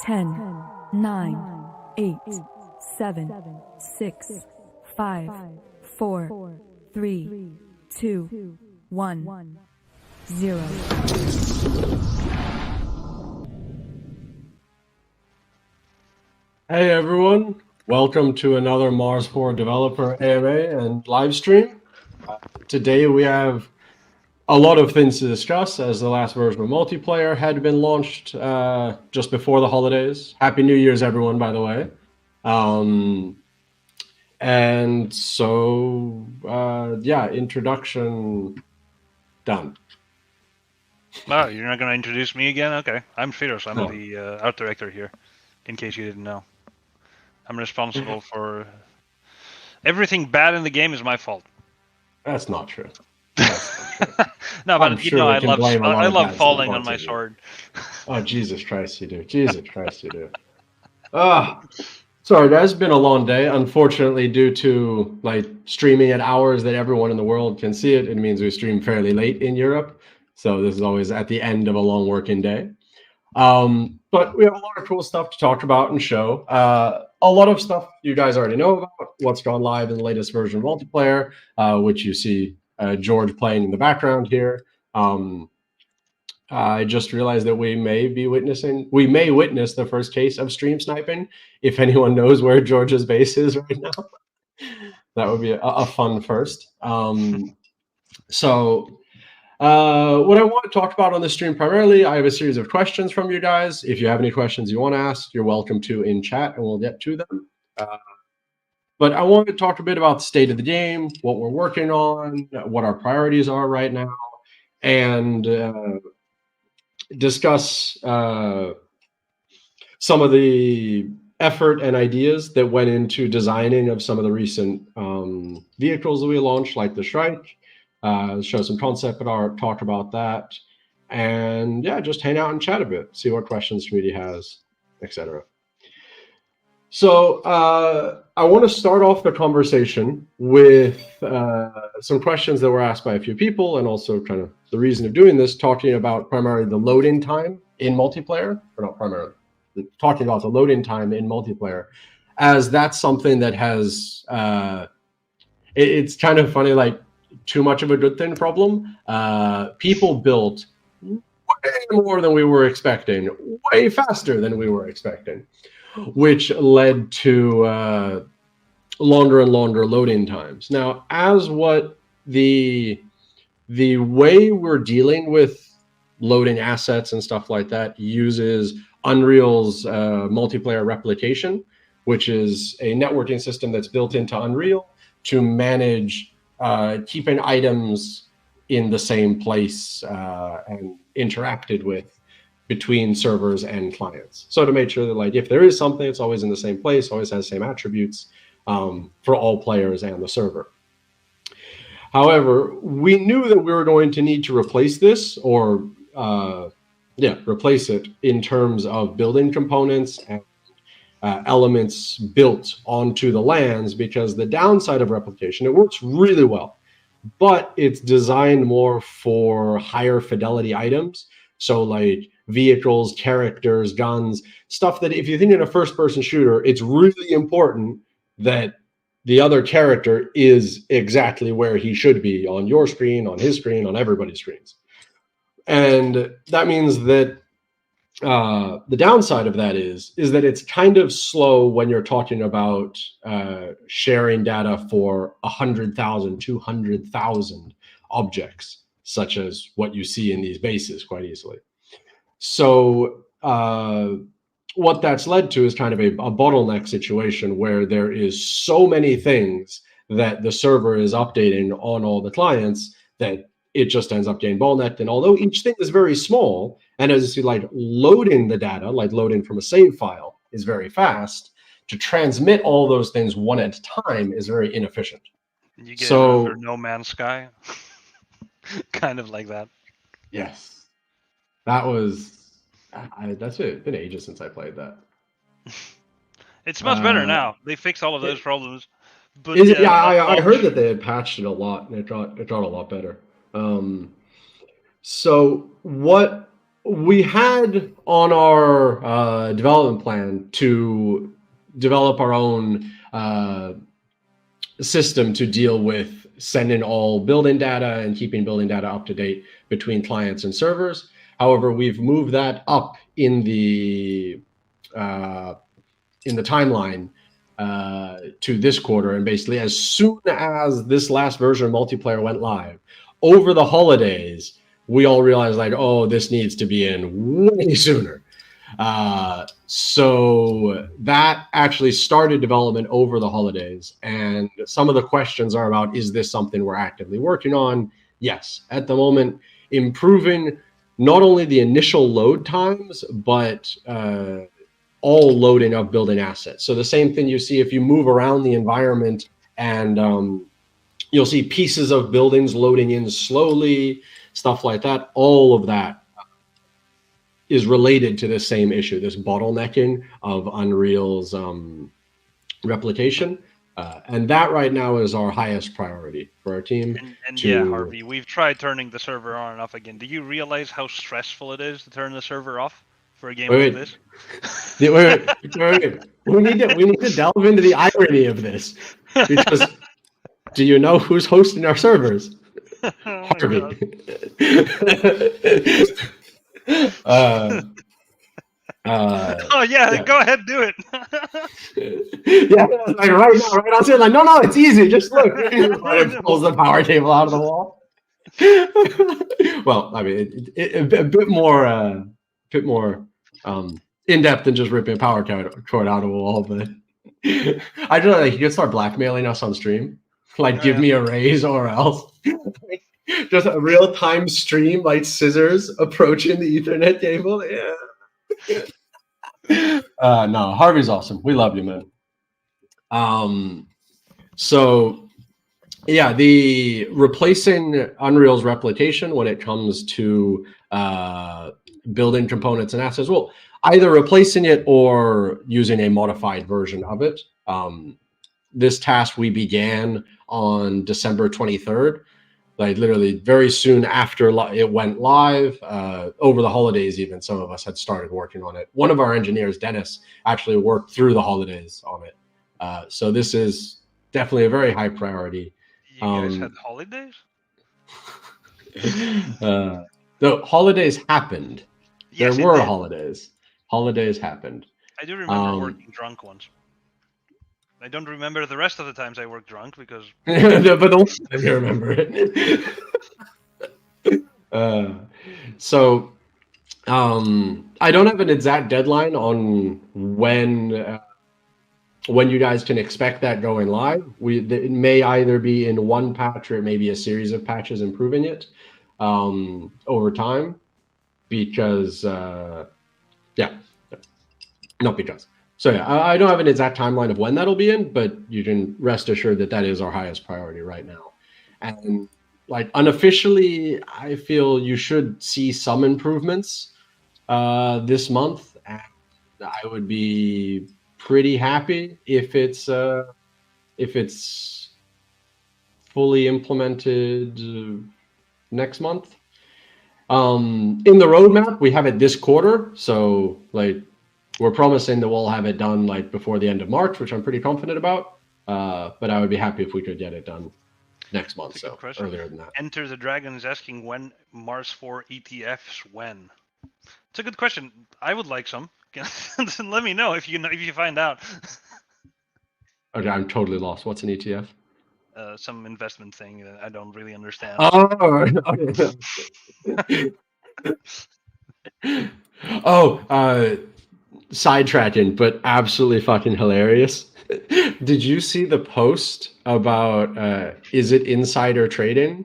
10, 9, 8, 7, 6, 5, 4, 3, 2, 1, 0. Hey everyone, welcome to another Mars4 developer AMA and live stream. Today we have a lot of things to discuss as the last version of multiplayer had been launched just before the holidays. Happy New Year's everyone, by the way. And so, yeah, introduction done. Oh, you're not going to introduce me again? Okay. I'm Firos. I'm the art director here, in case you didn't know. I'm responsible for... Everything bad in the game is my fault. That's not true. No, but you know, I love falling on my sword. Oh, Jesus Christ, you do. Jesus Christ, you do. Sorry, guys. It's been a long day. Unfortunately, due to like streaming at hours that everyone in the world can see it, it means we stream fairly late in Europe. So this is always at the end of a long working day. But we have a lot of cool stuff to talk about and show. A lot of stuff you guys already know about, what's gone live in the latest version of multiplayer, which you see George playing in the background here. I just realized that we may witness the first case of stream sniping. If anyone knows where George's base is right now, that would be a fun first. What I want to talk about on the stream primarily, I have a series of questions from you guys. If you have any questions you want to ask, you're welcome to in chat and we'll get to them. But I want to talk a bit about the state of the game, what we're working on, what our priorities are right now, and discuss some of the effort and ideas that went into designing of some of the recent vehicles that we launched, like the Shrike. Show some concept art, talk about that, and yeah, just hang out and chat a bit, see what questions the community has, etc. So I want to start off the conversation with some questions that were asked by a few people, and also kind of the reason of doing this, talking about primarily the loading time in multiplayer, or not primarily, talking about the loading time in multiplayer, as that's something that has, it's kind of funny, like, too much of a good thing problem. People built way more than we were expecting, way faster than we were expecting, which led to longer and longer loading times. Now, as what the way we're dealing with loading assets and stuff like that uses Unreal's multiplayer replication, which is a networking system that's built into Unreal to manage keeping items in the same place and interacted with between servers and clients. So to make sure that, like, if there is something, it's always in the same place, always has the same attributes for all players and the server. However, we knew that we were going to need to replace this, or replace it in terms of building components and elements built onto the lands, because the downside of replication, it works really well, but it's designed more for higher fidelity items. So like vehicles, characters, guns, stuff that if you think in a first-person shooter, it's really important that the other character is exactly where he should be on your screen, on his screen, on everybody's screens. And that means that the downside of that is that it's kind of slow when you're talking about sharing data for 100,000, 200,000 objects, such as what you see in these bases quite easily. So what that's led to is kind of a bottleneck situation where there is so many things that the server is updating on all the clients that it just ends up getting bottlenecked. And although each thing is very small, and as you see, like loading the data, like loading from a save file, is very fast, to transmit all those things one at a time is very inefficient. You get under No Man's Sky, kind of like that. Yes, that was. That's it. It's been ages since I played that. It's much better now. They fixed all of those problems. But I heard that they had patched it a lot, and it got a lot better. So what we had on our development plan to develop our own system to deal with sending all building data and keeping building data up to date between clients and servers. However, we've moved that up in the timeline to this quarter, and basically as soon as this last version of multiplayer went live over the holidays, we all realized like, oh, this needs to be in way sooner. So that actually started development over the holidays, and some of the questions are about, is this something we're actively working on? Yes, at the moment, improving not only the initial load times, but all loading of building assets. So the same thing you see if you move around the environment, and you'll see pieces of buildings loading in slowly, stuff like that. All of that is related to this same issue, this bottlenecking of Unreal's replication. And that right now is our highest priority for our team. And yeah, Harvey, we've tried turning the server on and off again. Do you realize how stressful it is to turn the server off for a game like this? wait. We need to delve into the irony of this, because do you know who's hosting our servers? Harvey. Oh yeah, go ahead, do it. Yeah, like right now, right on scene, like no, it's easy. Just look. It pulls the power cable out of the wall. Well, I mean, a bit more in depth than just ripping a power cord out of a wall, but I don't know. Like, you can start blackmailing us on stream, like give me a raise or else. Just a real time stream, like scissors approaching the Ethernet cable. Yeah. No, Harvey's awesome. We love you, man. So yeah, the replacing Unreal's replication when it comes to building components and assets, well, either replacing it or using a modified version of it. This task we began on December 23rd, like literally very soon after it went live. Over the holidays, even some of us had started working on it. One of our engineers, Dennis, actually worked through the holidays on it. So this is definitely a very high priority. You guys had holidays? The holidays happened. Yes, there were holidays. Holidays happened. I do remember working drunk once. I don't remember the rest of the times I worked drunk because. But the one time you remember it. So, I don't have an exact deadline on when you guys can expect that going live. It may either be in one patch or it may be a series of patches improving it over time. Because, So yeah, I don't have an exact timeline of when that'll be in, but you can rest assured that that is our highest priority right now. And like unofficially, I feel you should see some improvements this month. And I would be pretty happy if it's fully implemented next month. In the roadmap, we have it this quarter, so like we're promising that we'll have it done like before the end of March, which I'm pretty confident about. But I would be happy if we could get it done next month, so earlier than that. Enter the Dragon is asking when Mars4 ETFs when. It's a good question. I would like some. Let me know if you find out. Okay, I'm totally lost. What's an ETF? Some investment thing that I don't really understand. Sidetracking, but absolutely fucking hilarious. Did you see the post about is it insider trading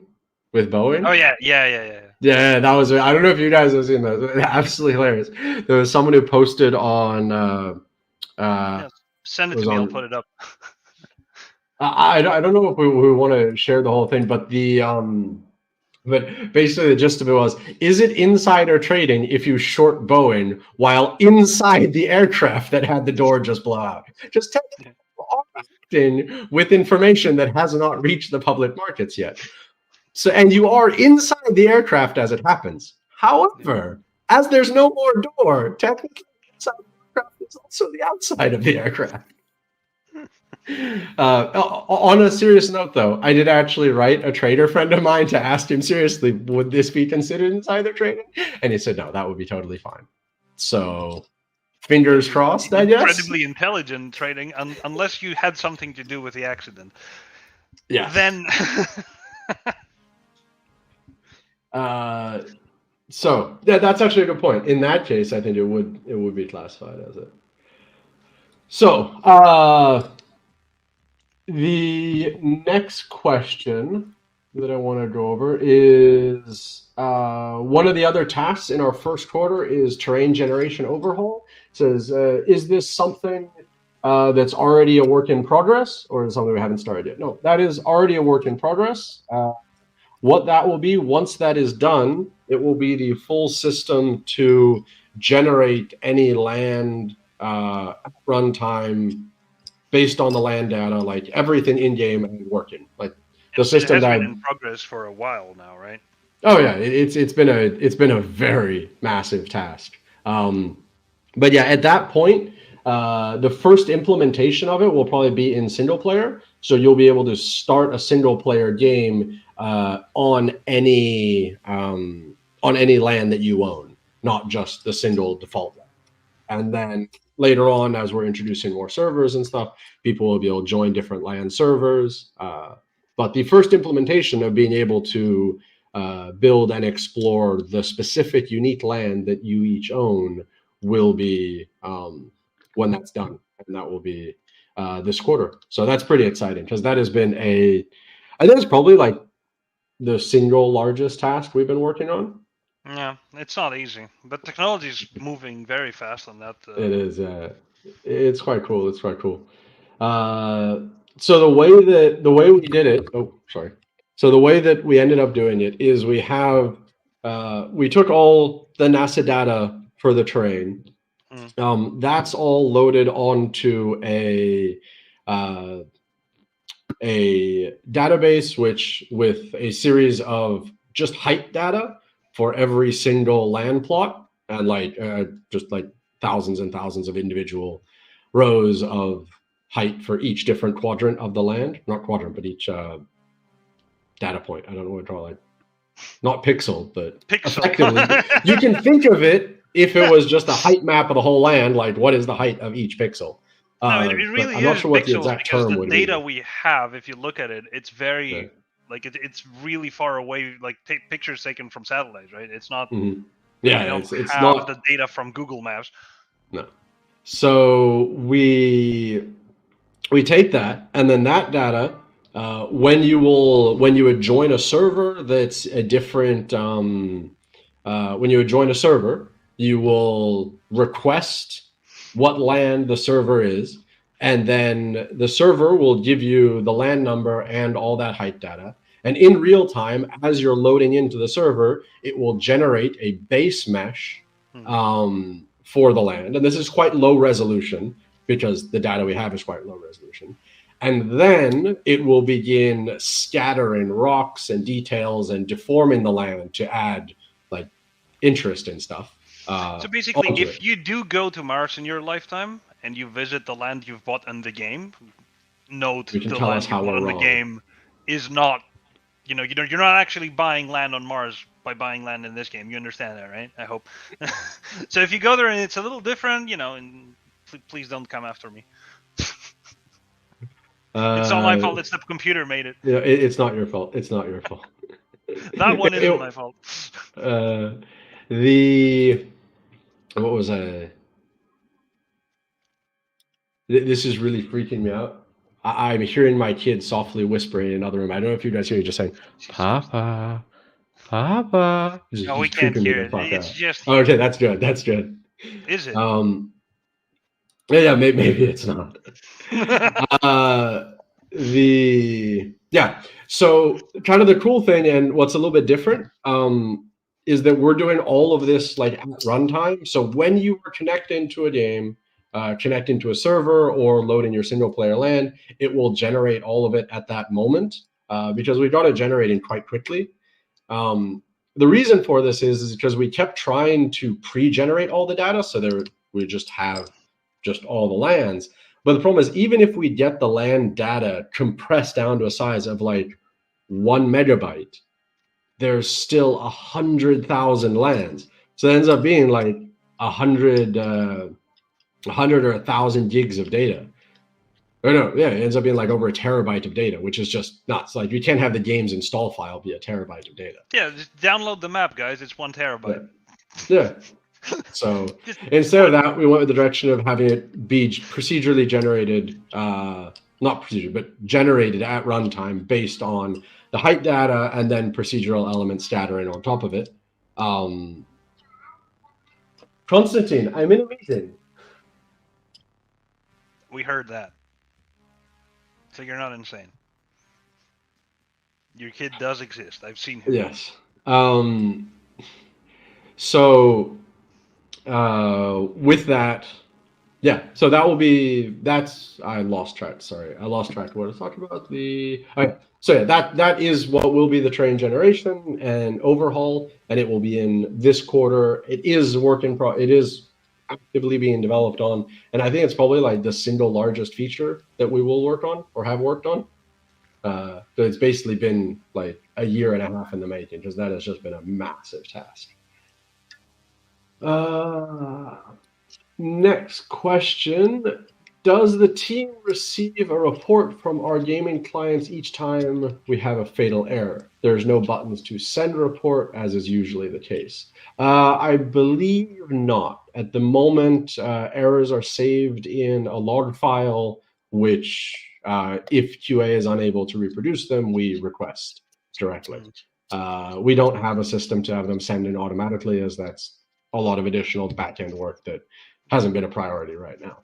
with Boeing? Oh yeah. Yeah, that was. I don't know if you guys have seen that. Absolutely hilarious. There was someone who posted on. Send it to me. I'll put it up. I don't know if we want to share the whole thing, but but basically the gist of it was, is it insider trading if you short Boeing while inside the aircraft that had the door just blow out? Just acting with information that has not reached the public markets yet. So, and you are inside the aircraft as it happens. However, as there's no more door, technically the inside of the aircraft is also the outside of the aircraft. On a serious note, though, I did actually write a trader friend of mine to ask him seriously, would this be considered insider trading? And he said, no, that would be totally fine. So fingers crossed, I guess. Incredibly intelligent trading, unless you had something to do with the accident. Yeah. Then. So yeah, that's actually a good point. In that case, I think it would be classified as it. So the next question that I want to go over is one of the other tasks in our first quarter is terrain generation overhaul. It says, is this something that's already a work in progress, or is something we haven't started yet? No, that is already a work in progress. What that will be, once that is done, it will be the full system to generate any land runtime based on the land data, like everything in game and working. Like the system it has that been in progress for a while now, right? Oh yeah, it's been a very massive task. But yeah, at that point, the first implementation of it will probably be in single player. So you'll be able to start a single player game on any land that you own, not just the single default land. And then later on, as we're introducing more servers and stuff, people will be able to join different land servers. But the first implementation of being able to build and explore the specific unique land that you each own will be when that's done, and that will be this quarter. So that's pretty exciting because that has been I think it's probably like the single largest task we've been working on. Yeah, it's not easy, but technology is moving very fast on that. It is. It's quite cool. It's quite cool. So the way we did it. Oh, sorry. So the way that we ended up doing it is we took all the NASA data for the terrain. That's all loaded onto a database with a series of just height data for every single land plot, and just like thousands and thousands of individual rows of height for each different quadrant of the land. Not quadrant, but each data point. I don't know what to call it. Not pixel, but Pixel. Effectively. You can think of it if it was just a height map of the whole land, like what is the height of each pixel? No, it really I'm not is sure what the pixels exact because term the would data be. we have, if you look at it, it's very Yeah. like it's really far away. Like pictures taken from satellites, right? It's not. Mm-hmm. Yeah, we don't it's have not the data from Google Maps. No. So we take that, and then that data, when you would join a server that's a different, when you would join a server, you will request what land the server is, and then the server will give you the land number and all that height data. And in real time, as you're loading into the server, it will generate a base mesh for the land. And this is quite low resolution because the data we have is quite low resolution. And then it will begin scattering rocks and details and deforming the land to add like interest and stuff. So basically, if you do go to Mars in your lifetime and you visit the land you've bought in the game, note the land you bought in the game is not, you're not actually buying land on Mars by buying land in this game. You understand that, right? I hope. So if you go there and it's a little different, and please don't come after me. It's not my fault. It's the computer made it. Yeah, it's not your fault. It's not your fault. That one isn't my fault. What was I? This is really freaking me out. I'm hearing my kid softly whispering in another room. I don't know if you guys hear me just saying, "Papa, Papa." No, we can't hear it. It's just. Oh, okay, that's good. That's good. Is it? Yeah, maybe it's not. So kind of the cool thing and what's a little bit different is that we're doing all of this like at runtime. So when you are connecting to a game, connecting to a server or loading your single player land, it will generate all of it at that moment because we got it generating quite quickly. the reason for this is because we kept trying to pre-generate all the data, so we just have just all the lands. But the problem is, even if we get the land data compressed down to a size of like 1 megabyte, there's still 100,000 lands. So it ends up being like 100 or 1,000 gigs of data. Or no, yeah, it ends up being like over a terabyte of data, which is just nuts. Like, you can't have the game's install file be a terabyte of data. Yeah, just download the map, guys. It's 1 terabyte. Yeah. So instead of that, we went with the direction of having it be procedurally generated, not procedure, but generated at runtime based on the height data and then procedural elements scattering on top of it. Constantine, I'm in a meeting. We heard that. So you're not insane. Your kid does exist. I've seen him. Yes. So with that, yeah. So that will be. I lost track. Sorry, I lost track of what I was talking about. Okay. So yeah, that is what will be the train generation and overhaul, and it will be in this quarter. It is It is actively being developed on, and I think it's probably like the single largest feature that we will work on or have worked on. So it's basically been like a year and a half in the making, because that has just been a massive task. Next question. Does the team receive a report from our gaming clients each time we have a fatal error? There's no buttons to send a report, as is usually the case. I believe not. At the moment, errors are saved in a log file, which, if QA is unable to reproduce them, we request directly. We don't have a system to have them send in automatically, as that's a lot of additional back-end work that hasn't been a priority right now.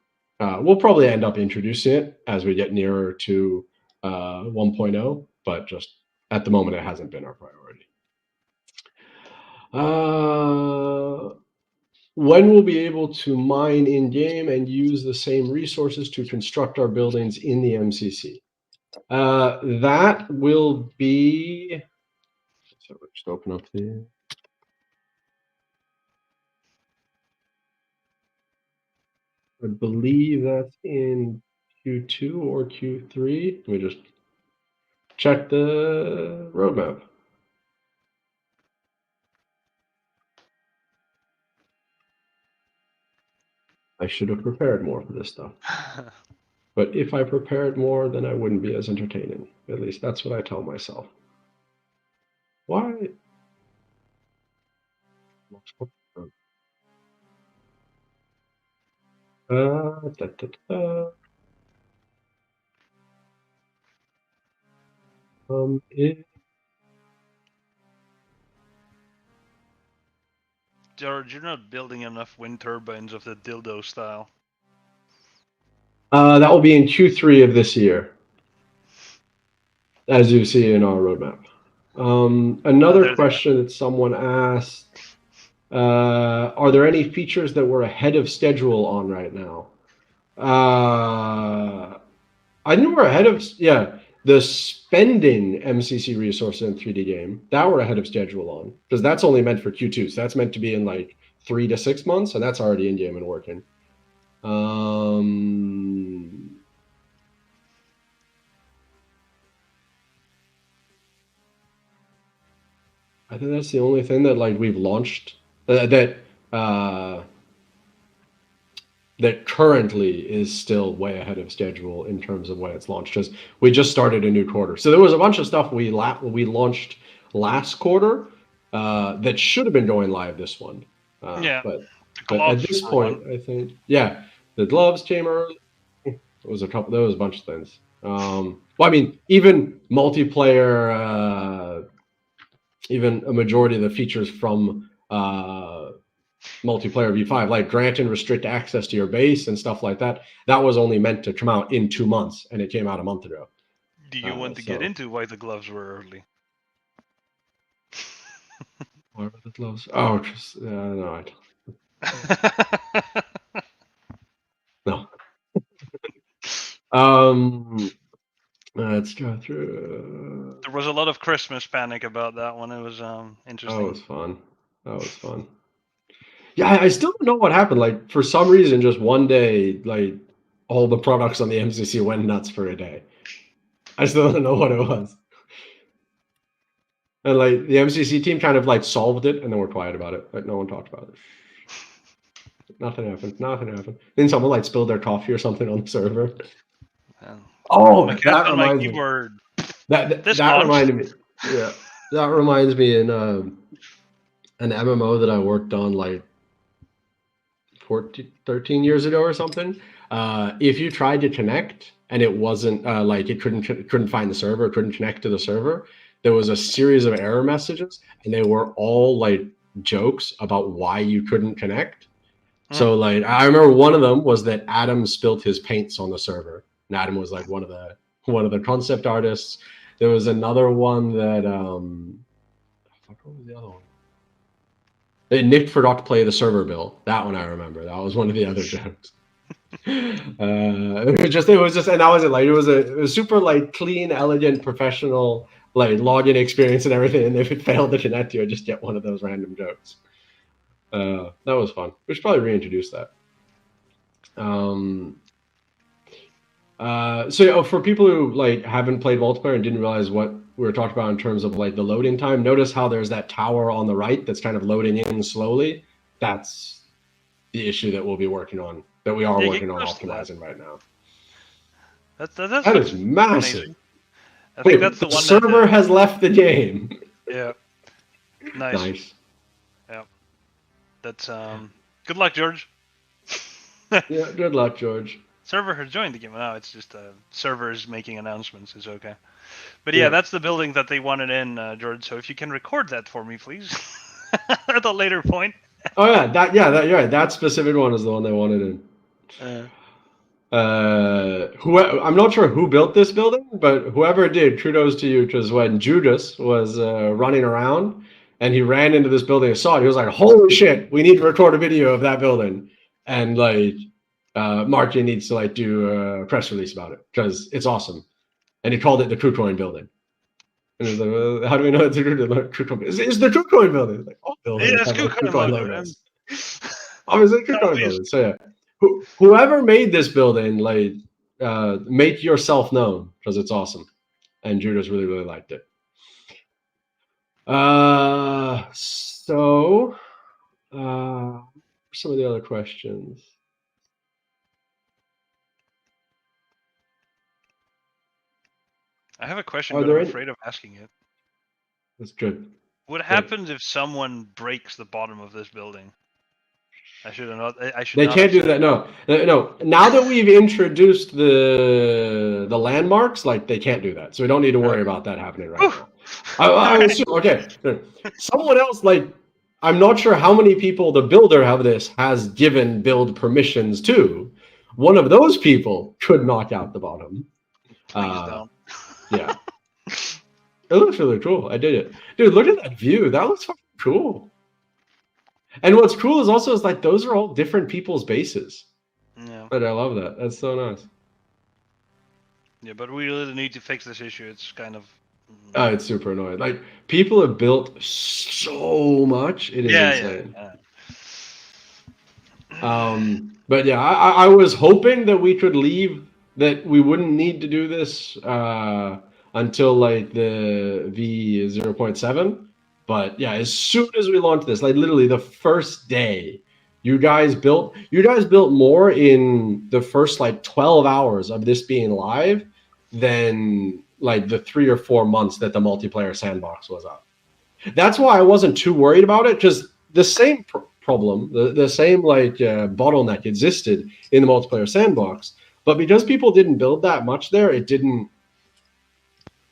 We'll probably end up introducing it as we get nearer to 1.0, but just at the moment, it hasn't been our priority. When we'll be able to mine in-game and use the same resources to construct our buildings in the MCC? That will be... So we'll just open up the... I believe that's in Q2 or Q3. Let me just check the roadmap. I should have prepared more for this stuff. But if I prepared more, then I wouldn't be as entertaining. At least that's what I tell myself. Why? George, you're not building enough wind turbines of the dildo style. That will be in Q3 of this year, as you see in our roadmap. Another question that someone asked, are there any features that we're ahead of schedule on right now? I think we're ahead of, the spending MCC resource in 3D game, that we're ahead of schedule on, because that's only meant for Q2, so that's meant to be in like 3 to 6 months, and that's already in game and working. I think that's the only thing that like we've launched that currently is still way ahead of schedule in terms of when it's launched, because we just started a new quarter. So there was a bunch of stuff we launched last quarter that should have been going live this one. But at this point, I think, the gloves came early. There was a bunch of things. Well, I mean, even multiplayer, even a majority of the features from multiplayer V5, like grant and restrict access to your base and stuff like that, that was only meant to come out in 2 months, and it came out a month ago. Do you want to get into why the gloves were early? Why were the gloves? Oh, just no, I don't. No. Let's go through. There was a lot of Christmas panic about that one. It was interesting. That was fun. That was fun. Yeah, I still don't know what happened. Like, for some reason, just one day, like, all the products on the MCC went nuts for a day. I still don't know what it was. And, like, the MCC team kind of, like, solved it, and then we're quiet about it. Like, no one talked about it. Nothing happened. Nothing happened. Then someone, like, spilled their coffee or something on the server. Oh, my that on my reminds me. keyboard. That This reminded me. Yeah, that reminds me in an MMO that I worked on like 13 years ago or something. If you tried to connect and it wasn't like it couldn't find the server, couldn't connect to the server, there was a series of error messages, and they were all like jokes about why you couldn't connect. So like I remember one of them was that Adam spilt his paints on the server. And Adam was like one of the concept artists. There was another one that what was the other one? Nick forgot to play the server bill. That one I remember. That was one of the other jokes. It was just, and that was it. Like it was a super like clean, elegant, professional like login experience and everything. And if it failed to connect, you would just get one of those random jokes. That was fun. We should probably reintroduce that. So for people who like haven't played multiplayer and didn't realize what we were talking about in terms of like the loading time, notice how there's that tower on the right that's kind of loading in slowly. That's the issue that we'll be working on, that we are working on optimizing right now. That is massive. Amazing. I think that's the one. Server has left the game. Yeah. Nice. Yeah. That's good luck, George. Yeah, good luck, George. Server has joined the game now. It's just servers making announcements is okay. But yeah, that's the building that they wanted in, George. So if you can record that for me, please, at a later point. Oh yeah, you're right. That specific one is the one they wanted in. I'm not sure who built this building, but whoever did, kudos to you, because when Judas was running around and he ran into this building and saw it, he was like, "Holy shit, we need to record a video of that building," and like. Martian needs to like do a press release about it because it's awesome, and he called it the KuCoin building. And he's like, "How do we know it's the KuCoin? It's the KuCoin building." Like, all buildings have KuCoin logos. Obviously, KuCoin building. So yeah, whoever made this building, like, make yourself known because it's awesome, and Judas really liked it. So, some of the other questions. I have a question, but I'm afraid of asking it. That's good. What happens if someone breaks the bottom of this building? I should not. They can't do that. No. Now that we've introduced the landmarks, like they can't do that. So we don't need to worry about that happening right now. I assume. Okay. Someone else, like, I'm not sure how many people the builder of this has given build permissions to. One of those people could knock out the bottom. Please don't. Yeah. It looks really cool. I did it. Dude, look at that view. That looks fucking cool. And what's cool is also like those are all different people's bases. Yeah. But I love that. That's so nice. Yeah, but we really need to fix this issue. It's kind of it's super annoying. Like people have built so much. It is insane. Yeah. But yeah, I was hoping that we could leave, that we wouldn't need to do this until like the V0.7. But yeah, as soon as we launched this, like literally the first day, you guys built more in the first like 12 hours of this being live than like the 3 or 4 months that the multiplayer sandbox was up. That's why I wasn't too worried about it, because the same problem, the same like bottleneck existed in the multiplayer sandbox. But because people didn't build that much there, it didn't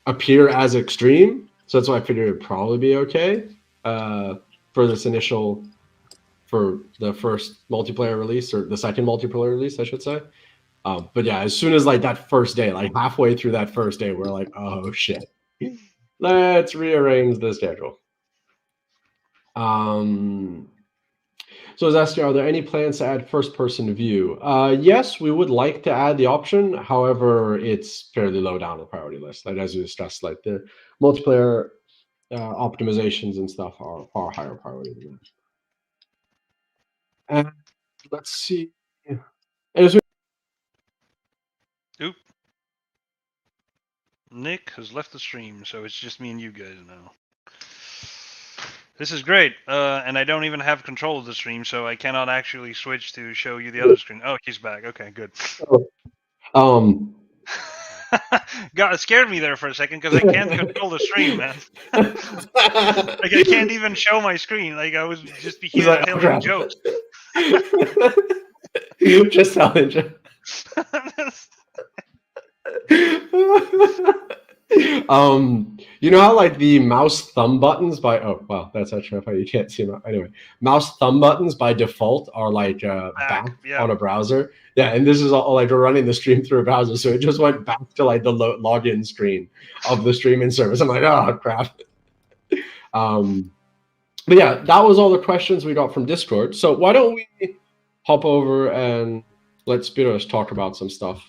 appear as extreme. So that's why I figured it would probably be okay for this for the first multiplayer release, or the second multiplayer release, I should say. But yeah, as soon as like that first day, like halfway through that first day, we're like, oh shit, let's rearrange the schedule. So I was asking, are there any plans to add first-person view? Yes, we would like to add the option. However, it's fairly low down the priority list. Like as we discussed, like the multiplayer optimizations and stuff are far higher priority than that. And let's see. As we Oop. Nick has left the stream, so it's just me and you guys now. This is great, and I don't even have control of the stream, so I cannot actually switch to show you the other screen. Oh, he's back. Okay, good. God, it scared me there for a second because I can't control the stream, man. Like I can't even show my screen. Like I was just be here telling jokes. Just telling jokes. You know how like the mouse thumb buttons by that's actually how you can't see them. Anyway, mouse thumb buttons by default are like back on a browser. Yeah, and this is all like we're running the stream through a browser, so it just went back to like the login screen of the streaming service. I'm like, oh crap. But yeah, that was all the questions we got from Discord. So why don't we hop over and let Spiros talk about some stuff,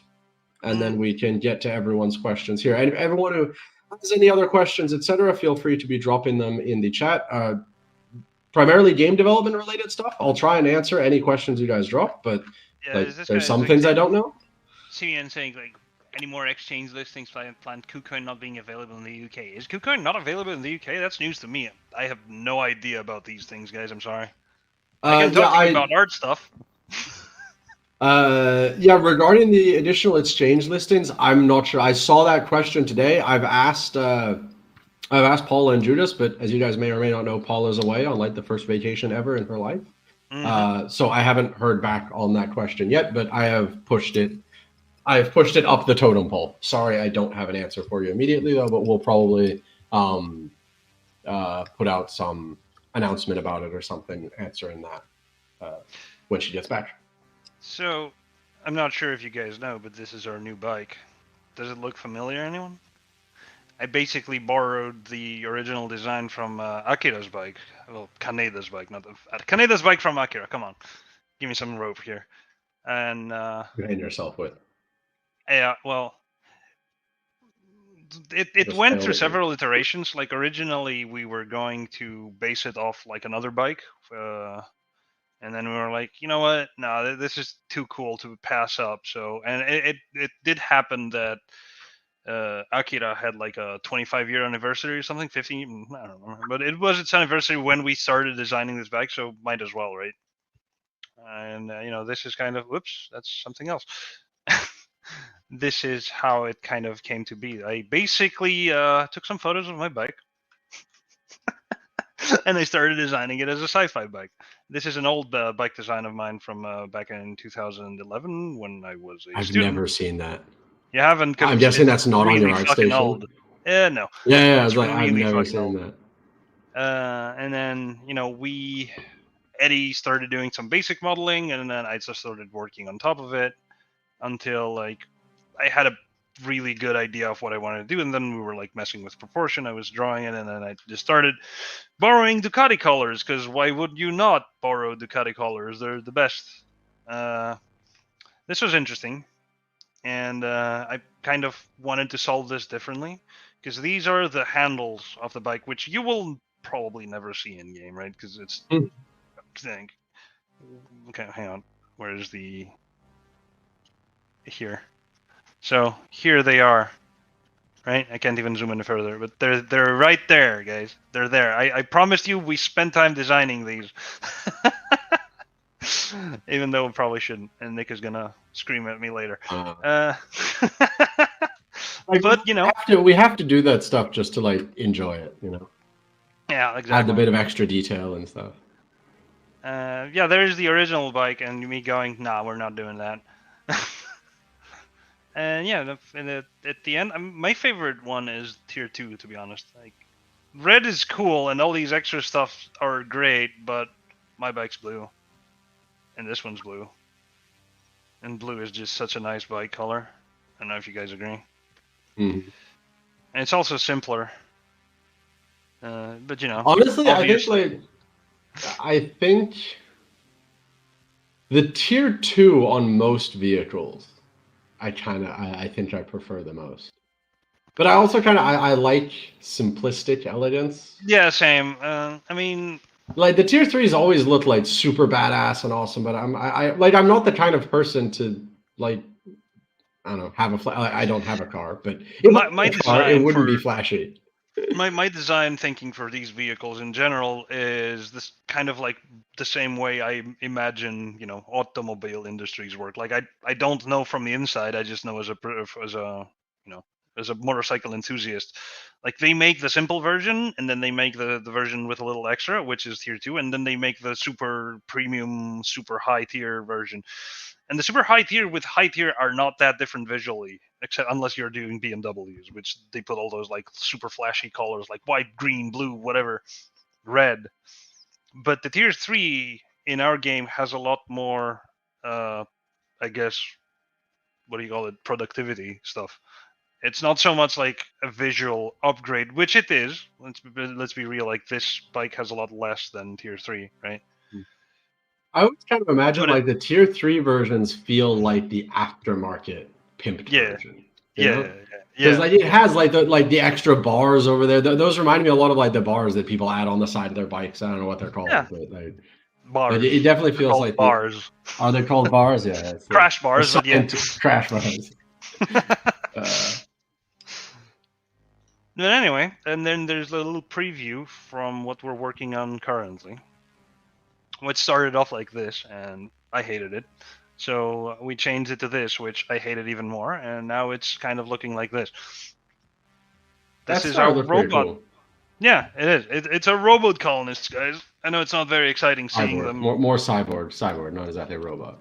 and then we can get to everyone's questions here. And everyone who has any other questions, etc., feel free to be dropping them in the chat. Primarily game development related stuff. I'll try and answer any questions you guys drop, but there's some things I don't know. CN saying like any more exchange listings planned KuCoin not being available in the UK. Is KuCoin not available in the UK? That's news to me. I have no idea about these things, guys. I'm sorry. I can talk to you about art stuff. Regarding the additional exchange listings, I'm not sure. I saw that question today. I've asked Paula and Judas, but as you guys may or may not know, Paula's away on like the first vacation ever in her life. So I haven't heard back on that question yet, but I have pushed it. I've pushed it up the totem pole. Sorry, I don't have an answer for you immediately though, but we'll probably put out some announcement about it or something answering that when she gets back. So, I'm not sure if you guys know, but this is our new bike. Does it look familiar, anyone? I basically borrowed the original design from Akira's bike. Well, Kaneda's bike, not Kaneda's bike from Akira. Come on, give me some rope here. And you're hitting yourself with. Yeah, well, it went through several iterations. Like originally, we were going to base it off like another bike. And then we were like, you know what? No, this is too cool to pass up. So, and it did happen that Akira had like a 25-year anniversary or something, 15, I don't remember. But it was its anniversary when we started designing this bike, so might as well, right? And, this is kind of, whoops, that's something else. This is how it kind of came to be. I basically took some photos of my bike. And I started designing it as a sci-fi bike. This is an old bike design of mine from back in 2011 when I was a student. I've never seen that. You haven't? I'm guessing that's not really on your ArtStation. Old. Yeah, no. Yeah, I was like, I've never seen that. And then, Eddie started doing some basic modeling, and then I just started working on top of it until, like, I had a really good idea of what I wanted to do, and then we were like messing with proportion. I was drawing it, and then I just started borrowing Ducati colors, because why would you not borrow Ducati colors? They're the best. This was interesting, and I kind of wanted to solve this differently, because these are the handles of the bike, which you will probably never see in game, right? Because it's thing. Okay, hang on. Where is the here? So here they are, right? I can't even zoom in further, but they're right there, guys. They're there. I promised you we spent time designing these, even though we probably shouldn't. And Nick is gonna scream at me later. But we have to do that stuff just to like enjoy it, Yeah, exactly. Add a bit of extra detail and stuff. There's the original bike, and me going, nah, we're not doing that. And at the end, my favorite one is Tier 2, to be honest. Like, red is cool, and all these extra stuff are great, but my bike's blue, and this one's blue. And blue is just such a nice bike color. I don't know if you guys agree. Mm-hmm. And it's also simpler. But honestly, obviously. I think The tier 2 on most vehicles, I think I prefer the most. But I also I like simplistic elegance. Yeah, same. I mean, Like the tier 3s always look like super badass and awesome, but I'm not the kind of person to like, I don't know, I don't have a car, but if I my had a car, it design wouldn't be for flashy. my design thinking for these vehicles in general is this kind of like the same way I imagine, automobile industries work. Like I don't know from the inside. I just know as a as a motorcycle enthusiast. Like they make the simple version, and then they make the version with a little extra, which is tier 2, and then they make the super premium, super high tier version. And the super high tier with high tier are not that different visually, except unless you're doing BMWs, which they put all those like super flashy colors like white, green, blue, whatever, red. But the tier 3 in our game has a lot more, I guess, what do you call it, productivity stuff. It's not so much like a visual upgrade, which it is. Let's be real. Like this bike has a lot less than tier 3, right? I always kind of imagine But like the tier 3 versions feel like the aftermarket pimped version. Yeah. Because like it has like the extra bars over there. Those remind me a lot of like the bars that people add on the side of their bikes. I don't know what they're called, Yeah. but like Bars. it definitely They're feels called like bars. Are they called bars? Yeah, Crash bars, but yeah. Crash bars. But anyway, and then there's a little preview from what we're working on currently. Which started off like this, and I hated it. So we changed it to this, which I hated even more, and now it's kind of looking like this. This is our robot. Cool. Yeah, it is. It's a robot colonist, guys. I know it's not very exciting seeing them. More cyborg, not exactly a robot.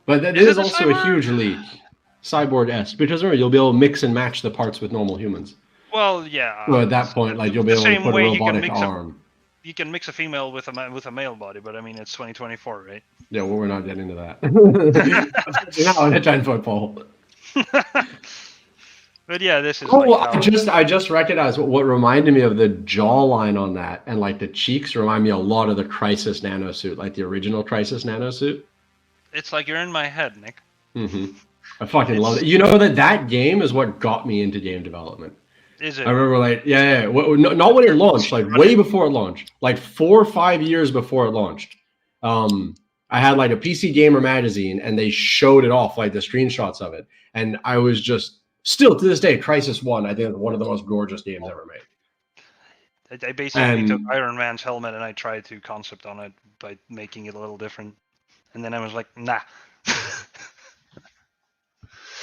But this is also a huge leak. Cyborg-esque, because remember, you'll be able to mix and match the parts with normal humans. Well, yeah. Well, at that point, like you'll be able to put a robotic arm. You can mix a female with a male body, but I mean it's 2024, right? Yeah, well, we're not getting into that. Not on a 10-foot pole. But yeah, this is. I just recognized what reminded me of the jawline on that, and like the cheeks remind me a lot of the Crisis nanosuit, like the original Crisis nanosuit. It's like you're in my head, Nick. Mm-hmm. I fucking love it. You know that game is what got me into game development. Is it? I remember, like, yeah. Not when it launched, like way before it launched, like 4 or 5 years before it launched. I had like a PC Gamer magazine, and they showed it off, like the screenshots of it, and I was just still to this day, Crisis 1, I think one of the most gorgeous games ever made. I basically took Iron Man's helmet and I tried to concept on it by making it a little different, and then I was like, nah.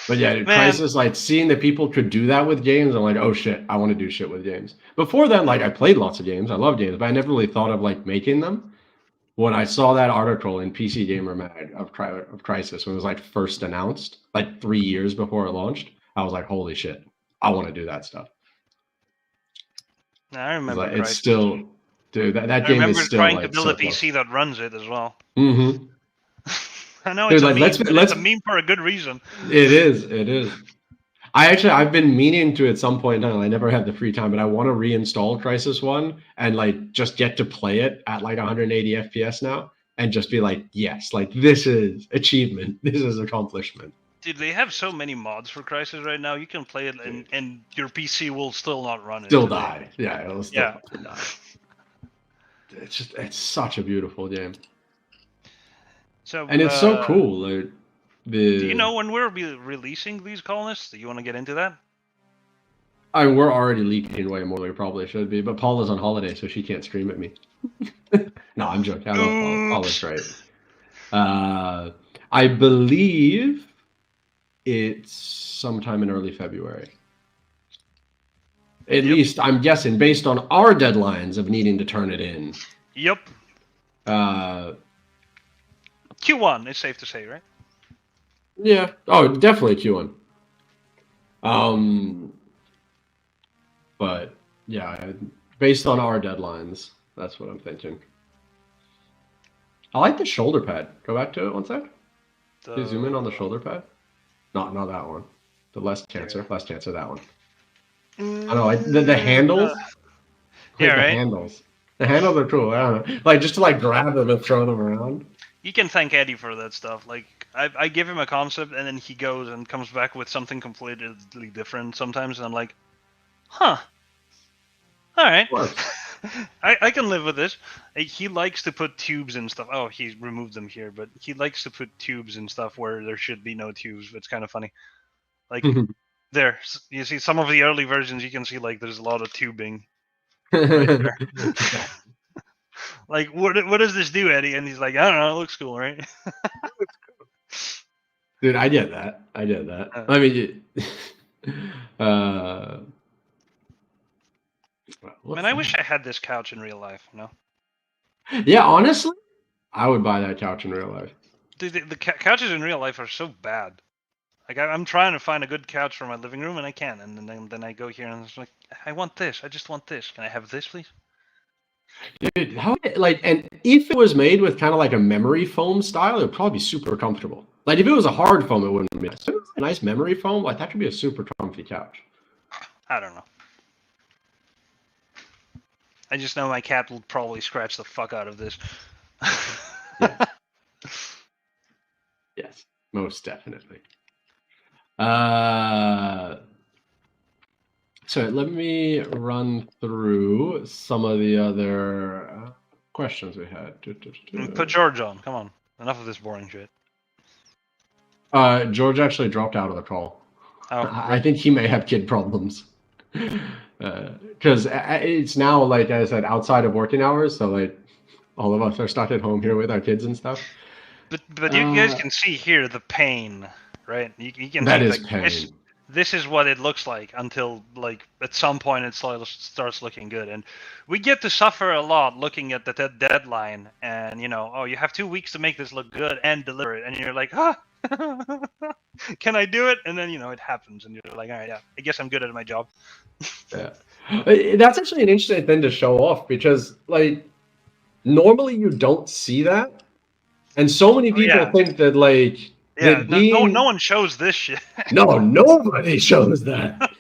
But yeah, Crisis, like seeing that people could do that with games, I'm like, oh shit, I want to do shit with games. Before then, like I played lots of games, I love games, but I never really thought of like making them. When I saw that article in PC Gamer Mag of Crisis, when it was like first announced, like 3 years before it launched, I was like, holy shit, I want to do that stuff. I remember like, it's still, dude, that game is still trying like, to build so a PC that runs it as well. Mm-hmm. I know it's, it's a meme for a good reason. It is. I've been meaning to at some point in time. I never had the free time, but I want to reinstall Crisis 1 and like just get to play it at like 180 FPS now and just be like, yes, like this is achievement. This is accomplishment. Dude, they have so many mods for Crisis right now. You can play it and your PC will still not run it. Still die. Yeah, it'll still die. It's such a beautiful game. So, and it's so cool. Like, do you know when we're releasing these colonists? Do you want to get into that? We're already leaking way more than we probably should be, but Paula's on holiday, so she can't stream at me. No, I'm joking. I love Paula's great. I believe it's sometime in early February. At least, I'm guessing, based on our deadlines of needing to turn it in. Yep. Q1 is safe to say, right? Yeah. Oh, definitely Q1. But yeah, based on our deadlines, that's what I'm thinking. I like the shoulder pad. Go back to it one sec. Can you zoom in on the shoulder pad? Not that one. The less cancer, that one. I don't know, like the handles. Yeah, right. The handles are cool. I don't know, like just to like grab them and throw them around. You can thank Eddie for that stuff. Like I give him a concept, and then he goes and comes back with something completely different sometimes, and I'm like, huh, all right. I can live with this. He likes to put tubes and stuff. Oh, he removed them here, but he likes to put tubes and stuff where there should be no tubes. It's kind of funny. Like there, you see some of the early versions. You can see like there's a lot of tubing right there. Like what does this do, Eddie? And he's like, I don't know. It looks cool, right? Dude, I get that. I mean, man, I wish I had this couch in real life. You know? Yeah, honestly, I would buy that couch in real life. Dude, the couches in real life are so bad. Like I'm trying to find a good couch for my living room, and I can't. And then I go here and it's like, I want this. I just want this. Can I have this, please? Dude, and if it was made with kind of like a memory foam style, it would probably be super comfortable. Like if it was a hard foam, it wouldn't be. So a nice memory foam, like that could be a super comfy couch. I don't know. I just know my cat will probably scratch the fuck out of this. Yeah. Yes, most definitely. So let me run through some of the other questions we had. Put George on. Come on. Enough of this boring shit. George actually dropped out of the call. Oh, I think he may have kid problems. Because it's now, like I said, outside of working hours, so like all of us are stuck at home here with our kids and stuff. But you guys can see here the pain, right? You can that see is like, pain. This is what it looks like until like at some point it starts looking good, and we get to suffer a lot looking at the deadline, and you have 2 weeks to make this look good and deliver it, and you're like, can I do it? And then it happens, and you're like, all right, yeah, I guess I'm good at my job. Yeah, that's actually an interesting thing to show off because like normally you don't see that, and so many people think that like. Yeah, no one shows this shit. No, nobody shows that.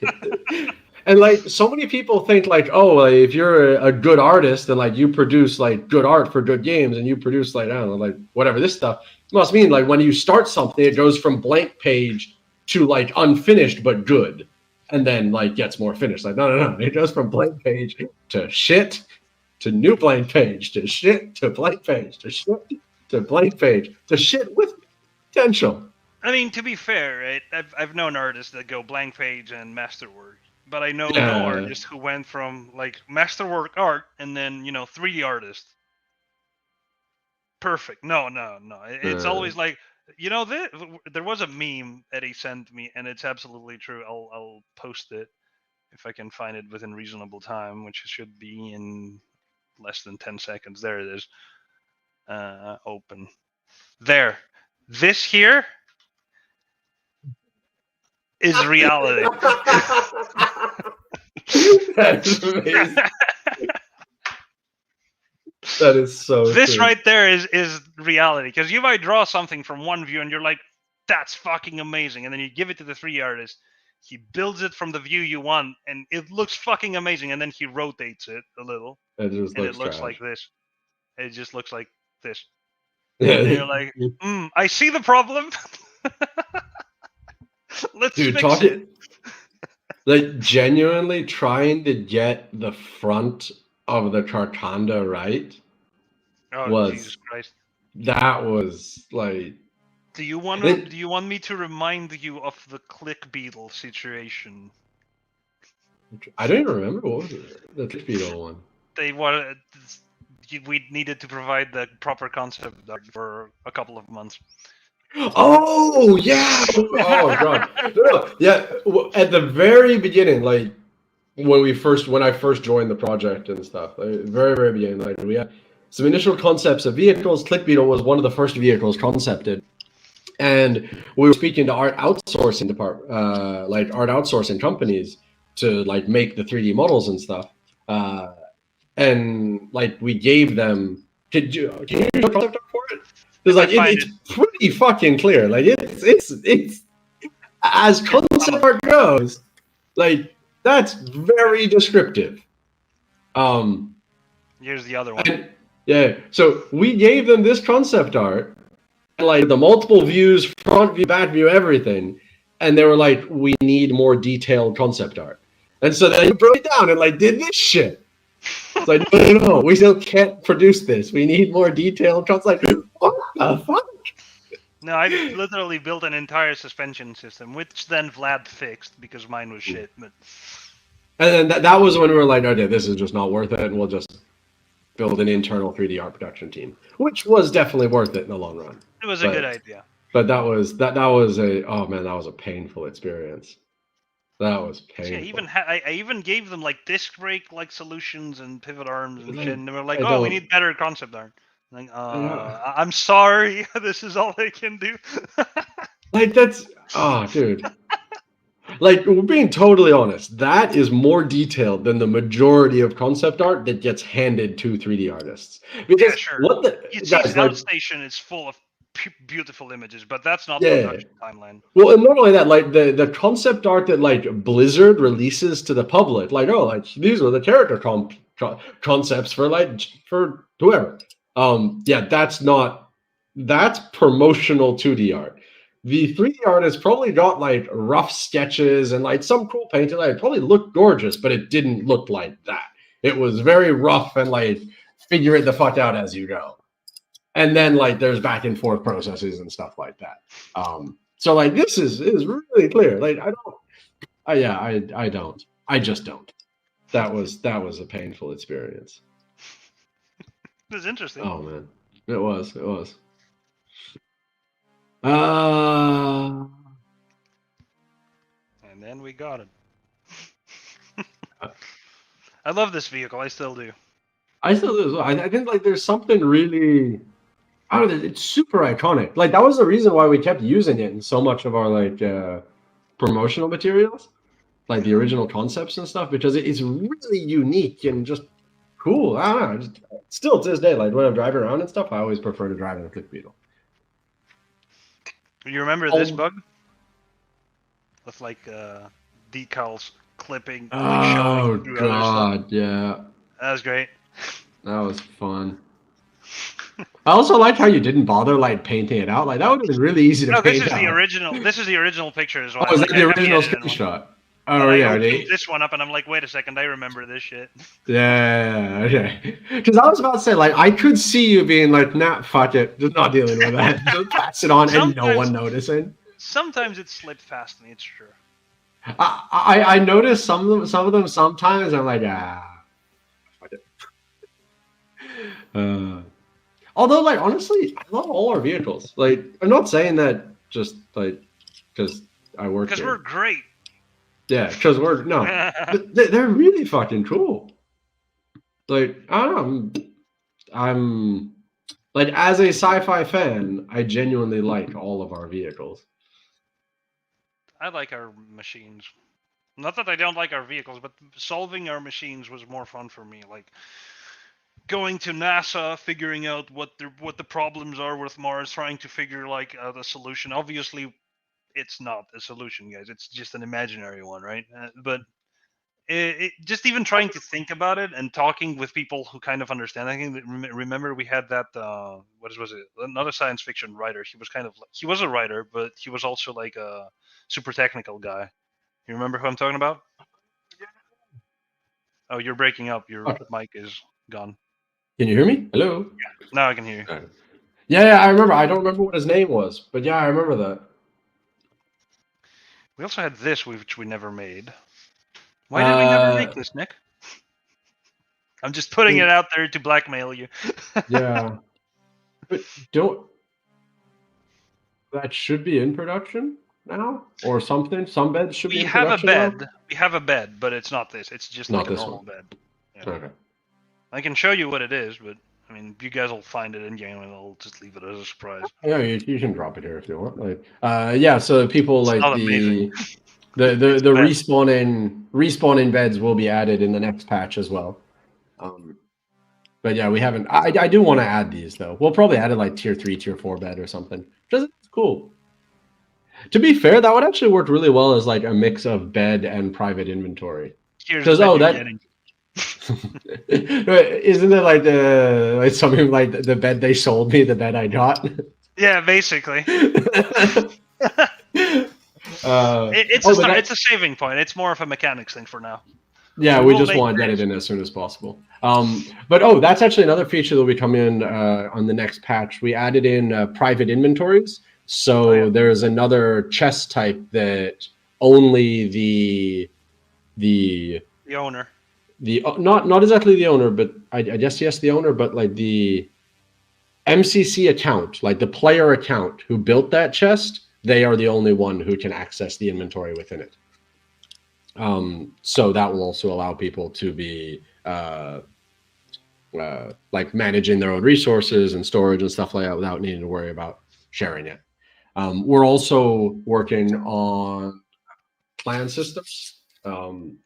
And like so many people think like, oh, like, if you're a good artist and like you produce like good art for good games and you produce like, I don't know, like whatever this stuff must mean like when you start something, it goes from blank page to like unfinished but good, and then like gets more finished. Like no, it goes from blank page to shit to new blank page to shit to blank page to shit to blank page to shit with potential. I mean, to be fair, right? I've known artists that go blank page and masterwork, but I know no artist who went from like masterwork art and then 3D artist. Perfect. No. It's always like there was a meme that he sent me, and it's absolutely true. I'll post it if I can find it within reasonable time, which should be in less than 10 seconds. There it is. Open. There. This here is reality. That's amazing. That is so This true. right there is reality, because you might draw something from one view and you're like, that's fucking amazing, and then you give it to the 3D artist, he builds it from the view you want and it looks fucking amazing, and then he rotates it a little and it looks like this. It just looks like this. And you're like, I see the problem. Let's fix it. Like genuinely trying to get the front of the Carcanda right. Oh, Jesus Christ! That was like. Do you want me to remind you of the click Beetle situation? I don't even remember what was it. The click Beetle one. We needed to provide the proper concept art for a couple of months. Oh yeah! Oh god! No. Yeah, at the very beginning, like when I first joined the project and stuff, like, very very beginning, like we had some initial concepts of vehicles. Click Beetle was one of the first vehicles concepted, and we were speaking to art outsourcing like art outsourcing companies to like make the 3D models and stuff. And like we gave them, can you concept art for it? Because like it's pretty fucking clear. Like it's as concept art goes, like that's very descriptive. Here's the other one. Yeah. So we gave them this concept art, like the multiple views, front view, back view, everything, and they were like, "We need more detailed concept art." And so they broke it down and like did this shit. It's like, no, we still can't produce this. We need more detailed concept. Like, what the fuck? No, I literally built an entire suspension system, which then Vlad fixed because mine was shit. But And then that was when we were like, okay, this is just not worth it, and we'll just build an internal 3D art production team, which was definitely worth it in the long run. it was a good idea. But that was that was a that was a painful experience. That was painful. Yeah, I even gave them like disc brake like solutions and pivot arms and shit, and they were like, I "Oh, we don't- need better concept art." Like, I'm sorry, this is all I can do. Like that's dude. Like we're being totally honest, that is more detailed than the majority of concept art that gets handed to 3D artists. Because Yeah, sure. what the You see, guys, like, Outstation is full of beautiful images, but that's not Yeah. production timeline. well, and not only that, like the concept art that like Blizzard releases to the public, like like these are the character concepts for for whoever. Yeah, that's promotional 2D art. The 3D art has probably got like rough sketches and like some cool painting. Like it probably looked gorgeous, but it didn't look like that. It was very rough and like figure it the fuck out as you go. And then like there's back and forth processes and stuff like that. So like this is really clear. Like I don't. I just don't. That was a painful experience. It was interesting. Oh man. It was. And then we got it. I love this vehicle. I still do. I still do as well. I think like there's something really, I don't know, it's super iconic. Like that was the reason why we kept using it in so much of our like promotional materials, like the original concepts and stuff, because it's really unique and just cool. I don't know. Still to this day, like when I'm driving around and stuff, I always prefer to drive in a Click Beetle. You remember this bug? With like decals clipping. Like, Oh through other stuff. god, yeah. That was great. That was fun. I also like how you didn't bother like painting it out. Like that would have been really easy to No, paint this is out. the original. This is the original picture as well. Oh, is that Like, the I original edited one. screenshot? And Oh I yeah, opened this one up and I'm like, wait a second, I remember this shit. yeah, okay. Because I was about to say, like, I could see you being like, nah, fuck it, just not dealing with that. Just pass it on and no one noticing. Sometimes it slipped past me. It's true. I noticed some of them sometimes. I'm like, fuck it. Although, like, honestly, I love all our vehicles. Like, I'm not saying that just like because I work. Because we're great. Yeah, because we're no, they're really fucking cool. Like, I don't know, I'm like as a sci-fi fan, I genuinely like all of our vehicles. I like our machines. Not that I don't like our vehicles, but solving our machines was more fun for me. Like going to NASA, figuring out what the problems are with Mars, trying to figure like out a solution. Obviously, it's not a solution, guys. It's just an imaginary one, right? But it just even trying to think about it and talking with people who kind of understand. I think remember we had that what was it? Not a science fiction writer. He was kind of he was a writer, but he was also like a super technical guy. You remember who I'm talking about? Oh, you're breaking up. Your mic is gone. Can you hear me? Hello? Yeah, now I can hear you. Yeah, I remember. I don't remember what his name was, but yeah, I remember that. We also had this, which we never made. Why did we never make this, Nick? I'm just putting it out there to blackmail you. Yeah. But that should be in production now or something. Some beds should be in production. We have a bed, but it's not this. It's just not like a this normal one. bed. Yeah. Okay. I can show you what it is, but I mean, you guys will find it in game, and I'll just leave it as a surprise. Yeah, you can drop it here if you want. Like, yeah. So people It's like not the amazing. respawning beds will be added in the next patch as well. But yeah, we haven't. I do want to add these though. We'll probably add it like tier 3, tier 4 bed or something. Just it's cool. To be fair, that would actually work really well as like a mix of bed and private inventory. Here's the bed you're getting. Isn't it like something like the bed they sold me, the bed I got? Yeah, basically. It's a saving point. It's more of a mechanics thing for now. Yeah, we just want to get it in as soon as possible. But that's actually another feature that we come in on the next patch. We added in private inventories. So there's another chest type that only the owner. Not exactly the owner, but I guess yes, the owner, but like the MCC account, like the player account who built that chest, they are the only one who can access the inventory within it. So that will also allow people to be like managing their own resources and storage and stuff like that without needing to worry about sharing it. We're also working on clan systems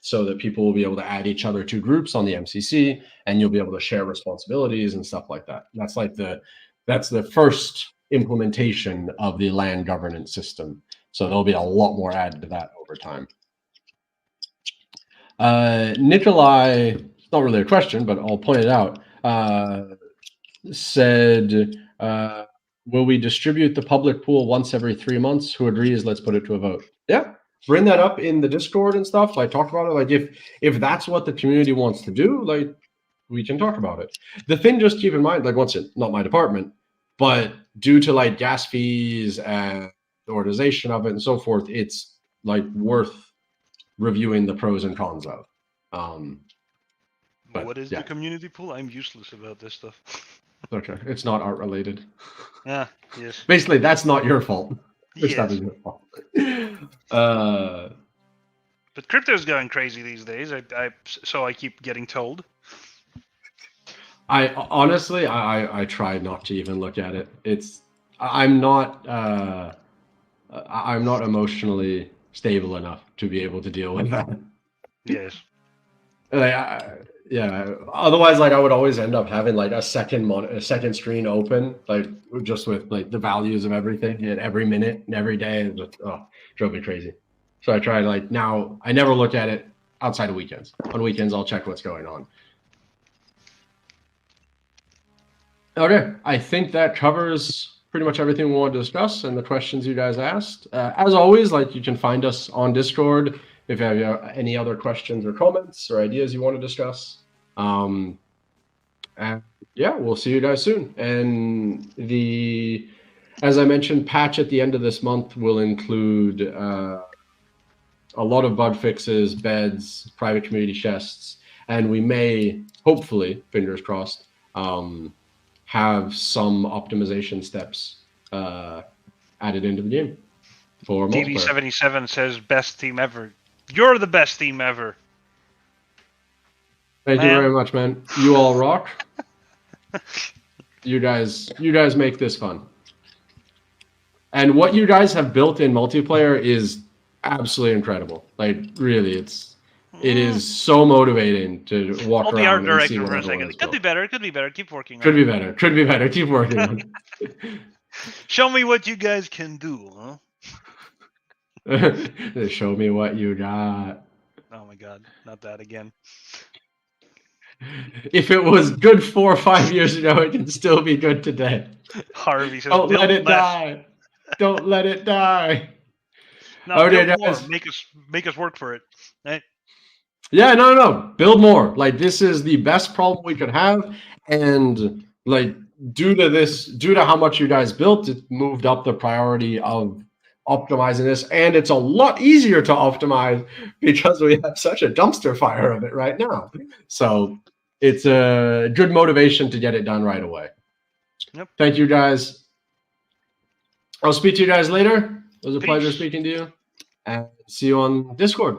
so that people will be able to add each other to groups on the MCC, and you'll be able to share responsibilities and stuff like that. That's like that's the first implementation of the LAN governance system. So there'll be a lot more added to that over time. Nikolai, it's not really a question, but I'll point it out, said, will we distribute the public pool once every 3 months? Who agrees? Let's put it to a vote. Yeah, bring that up in the Discord and stuff. Like, talk about it. Like, if that's what the community wants to do, like, we can talk about it. The thing, just keep in mind, like, once it's not my department, but due to like gas fees and the organization of it and so forth, it's like worth reviewing the pros and cons of. But what is the community pool? I'm useless about this stuff. Okay, it's not art related. Yeah, yes. Basically, that's not your fault. Yes. That is your fault. But crypto's going crazy these days. So I keep getting told. I honestly, I try not to even look at it. I'm not emotionally stable enough to be able to deal with that. Yes. Yeah. Otherwise, like, I would always end up having like a second screen open, like just with like the values of everything at every minute and every day. And just, drove me crazy. So I try to, like, now I never look at it outside of weekends. On weekends, I'll check what's going on. Okay, I think that covers pretty much everything we want to discuss and the questions you guys asked. As always, like, you can find us on Discord if you have any other questions or comments or ideas you want to discuss. And yeah, we'll see you guys soon. And as I mentioned, patch at the end of this month will include a lot of bug fixes, beds, private community chests, and we may, hopefully, fingers crossed, have some optimization steps added into the game for multiplayer. TV77 says best team ever. You're the best team ever. Thank you very much, man. You all rock. You guys make this fun. And what you guys have built in multiplayer is absolutely incredible. Like, really, it is so motivating to walk around and see what for a second. It could be better. Keep working on it. Could be better. Keep working on it. Show me what you guys can do, huh? Show me what you got. Oh my god, not that again. If it was good 4 or 5 years ago, it can still be good today. Harvey says, don't let it die. Don't let it die. No, build more. Make us work for it. Right? Yeah, no. Build more. Like, this is the best problem we could have. And like, due to how much you guys built, it moved up the priority of optimizing this. And it's a lot easier to optimize because we have such a dumpster fire of it right now. So it's a good motivation to get it done right away. Yep. Thank you, guys. I'll speak to you guys later. It was a pleasure speaking to you. And see you on Discord.